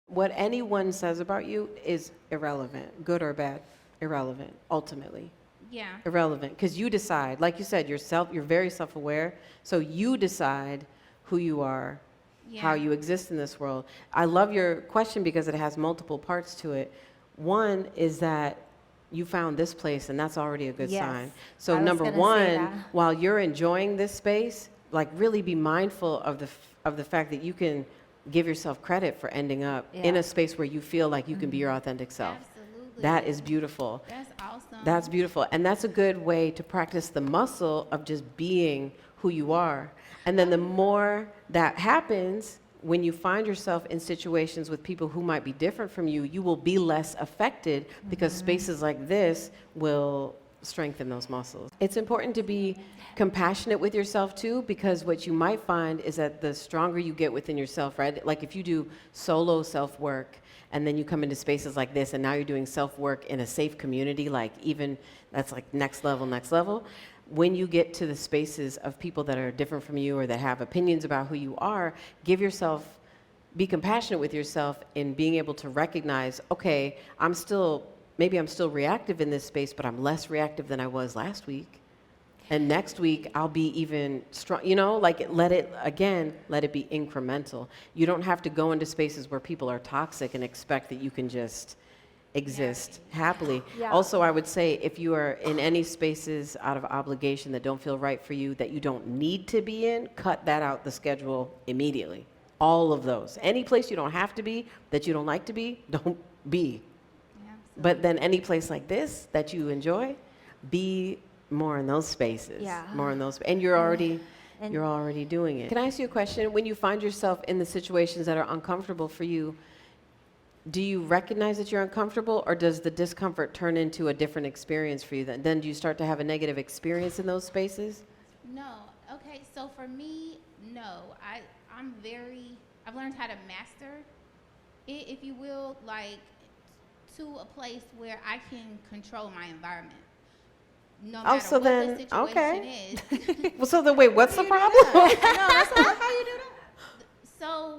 What anyone says about you is irrelevant, good or bad, irrelevant, ultimately. Yeah. Irrelevant, because you decide, like you said, you're very self-aware, so you decide who you are, how Yeah. you exist in this world. I love your question because it has multiple parts to it. One is that you found this place, and that's already a good Yes, sign. So I was number gonna say one, that. while you're enjoying this space, like really be mindful of the fact that you can give yourself credit for ending up in Yeah. a space where you feel like you can be your authentic self. Absolutely. That is beautiful. That's awesome. That's beautiful. And that's a good way to practice the muscle of just being who you are. And then the more that happens, when you find yourself in situations with people who might be different from you, you will be less affected because spaces like this will strengthen those muscles. It's important to be compassionate with yourself too, because what you might find is that the stronger you get within yourself, right? Like if you do solo self-work and then you come into spaces like this and now you're doing self-work in a safe community, like even that's like next level. When you get to the spaces of people that are different from you or that have opinions about who you are, be compassionate with yourself in being able to recognize, okay, maybe I'm still reactive in this space, but I'm less reactive than I was last week. And next week, I'll be even strong, like let it be incremental. You don't have to go into spaces where people are toxic and expect that you can just exist happily. Yeah. Also, I would say if you are in any spaces out of obligation that don't feel right for you, that you don't need to be in, cut that out the schedule immediately. All of those. Any place you don't have to be, that you don't like to be, don't be. But then any place like this that you enjoy, be more in those spaces. Yeah. More in those, and you're already and- doing it. Can I ask you a question? When you find yourself in the situations that are uncomfortable for you, do you recognize that you're uncomfortable, or does the discomfort turn into a different experience for you? Then do you start to have a negative experience in those spaces? No. Okay. So for me, no. I've learned how to master it, if you will, like to a place where I can control my environment. No matter so what then, the situation okay. is. Well, so then wait, what's the problem? No, that's how you do that. So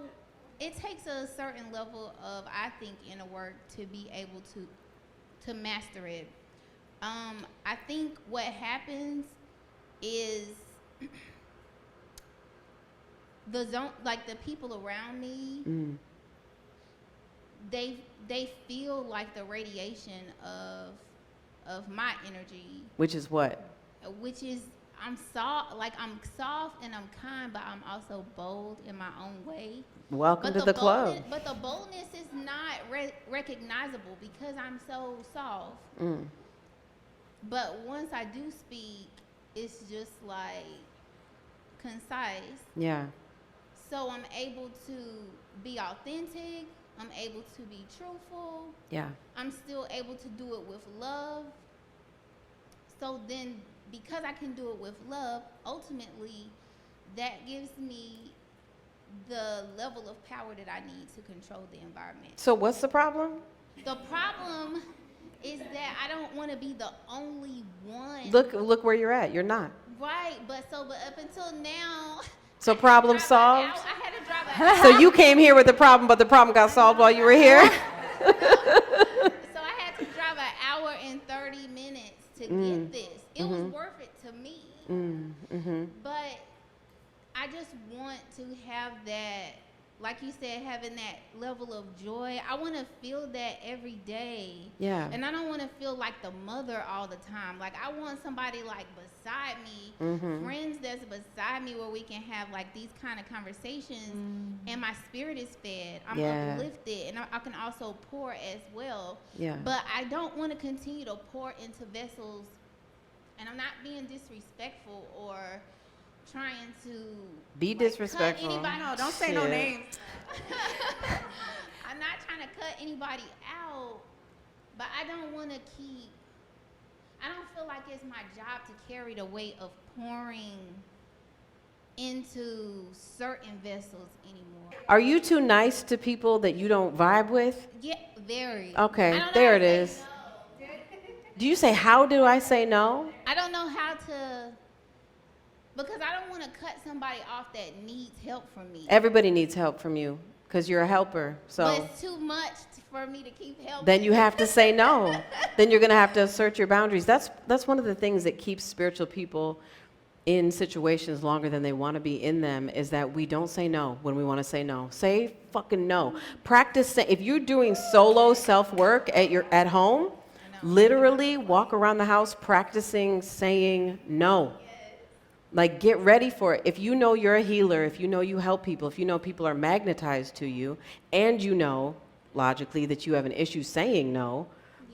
it takes a certain level of, I think, inner work to be able to master it. I think what happens is like the people around me, they feel like the radiation of my energy, Which is what? which is I'm soft and I'm kind, but I'm also bold in my own way. Welcome to the club. But the boldness is not recognizable because I'm so soft. But once I do speak, it's just like concise. Yeah. So I'm able to be authentic. I'm able to be truthful. Yeah. I'm still able to do it with love. So then, because I can do it with love, ultimately, that gives me the level of power that I need to control the environment. So what's the problem? The problem is that I don't want to be the only one. Look where you're at. You're not. Right, but up until now. So problem solved? I had to drive an hour. So you came here with the problem, but the problem got solved while you were here? So I had to drive an hour and 30 minutes to get this. It was worth it to me. But I just want to have that, like you said, having that level of joy. I want to feel that every day. Yeah. And I don't want to feel like the mother all the time. Like I want somebody like beside me, friends that's beside me where we can have like these kind of conversations and my spirit is fed. I'm uplifted and I can also pour as well. Yeah. But I don't want to continue to pour into vessels, and I'm not being disrespectful or trying to Be disrespectful. cut anybody. No, don't say no Shit. names. I'm not trying to cut anybody out, but I don't feel like it's my job to carry the weight of pouring into certain vessels anymore. Are you too nice to people that you don't vibe with? Yeah, very. Okay, I don't know there how it to say is. no. Do you say, how do I say no? I don't know how to, because I don't want to cut somebody off that needs help from me. Everybody needs help from you. because you're a helper. But So it's too much for me to keep helping. then you have to say no. Then you're going to have to assert your boundaries. That's one of the things that keeps spiritual people in situations longer than they want to be in them, is that we don't say no when we want to say no. Say fucking no. Practice. If you're doing solo self-work at home, literally walk around the house practicing saying no. Like, get ready for it. If you know you're a healer, if you know you help people, if you know people are magnetized to you, and you know logically that you have an issue saying no,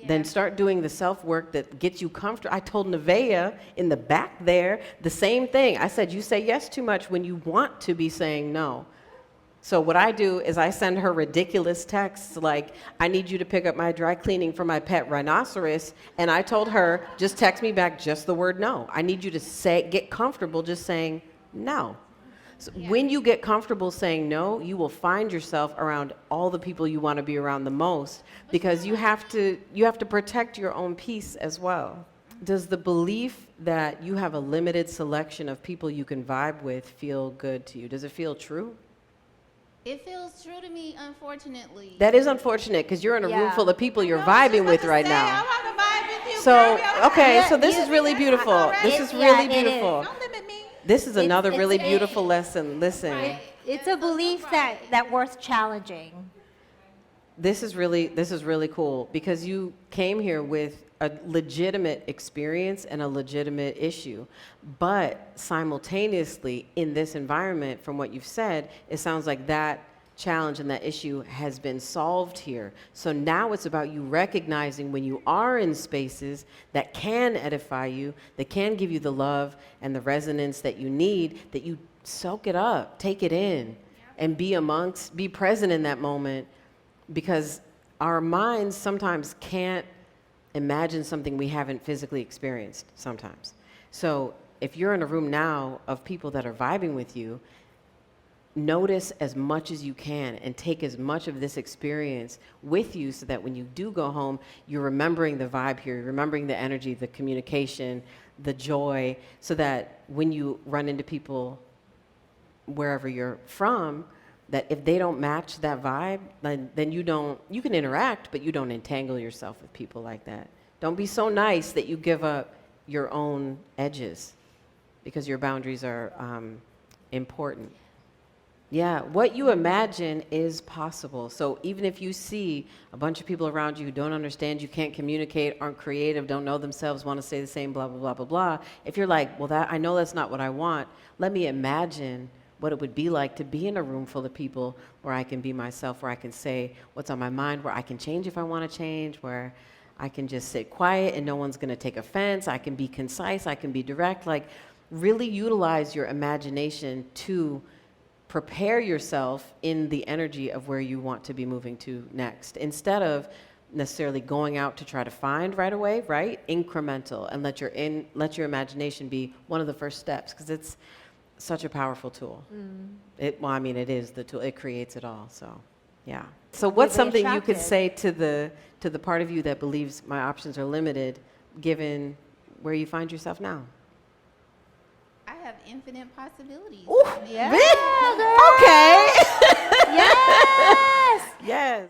then start doing the self-work that gets you comfortable. I told Nevaeh in the back there the same thing. I said, you say yes too much when you want to be saying no. So what I do is I send her ridiculous texts like, I need you to pick up my dry cleaning for my pet rhinoceros. And I told her, just text me back just the word no. I need you to get comfortable just saying no. So when you get comfortable saying no, you will find yourself around all the people you want to be around the most, because you have to protect your own peace as well. Does the belief that you have a limited selection of people you can vibe with feel good to you? Does it feel true? It feels true to me, unfortunately. That is unfortunate, because you're in a room full of people you're vibing with right now. I want to vibe with you, So, girl. okay, so this is really beautiful. This is really beautiful. Don't limit me. This is another It's really beautiful lesson. Listen, Right. It's a belief that worth challenging. this is really cool, because you came here with a legitimate experience and a legitimate issue. But simultaneously, in this environment, from what you've said, it sounds like that challenge and that issue has been solved here. So now it's about you recognizing when you are in spaces that can edify you, that can give you the love and the resonance that you need, that you soak it up, take it in, and be present in that moment, because our minds sometimes can't imagine something we haven't physically experienced sometimes. So if you're in a room now of people that are vibing with you, notice as much as you can and take as much of this experience with you, so that when you do go home, you're remembering the vibe here, you're remembering the energy, the communication, the joy, so that when you run into people wherever you're from, that if they don't match that vibe, then you can interact, but you don't entangle yourself with people like that. Don't be so nice that you give up your own edges, because your boundaries are important. Yeah, what you imagine is possible. So even if you see a bunch of people around you who don't understand you, can't communicate, aren't creative, don't know themselves, want to say the same blah, blah, blah, blah, blah. If you're like, well, I know that's not what I want, let me imagine what it would be like to be in a room full of people where I can be myself, where I can say what's on my mind, where I can change if I want to change, where I can just sit quiet and no one's going to take offense. I can be concise. I can be direct. Like, really utilize your imagination to prepare yourself in the energy of where you want to be moving to next, instead of necessarily going out to try to find right away, right? Incremental, and let your imagination be one of the first steps, because it's such a powerful tool. It is the tool. It creates it all. So, yeah. So what's Really something you could attractive. say to the part of you that believes my options are limited, given where you find yourself now? I have infinite possibilities. Ooh, Yeah, okay. Yes. Yes.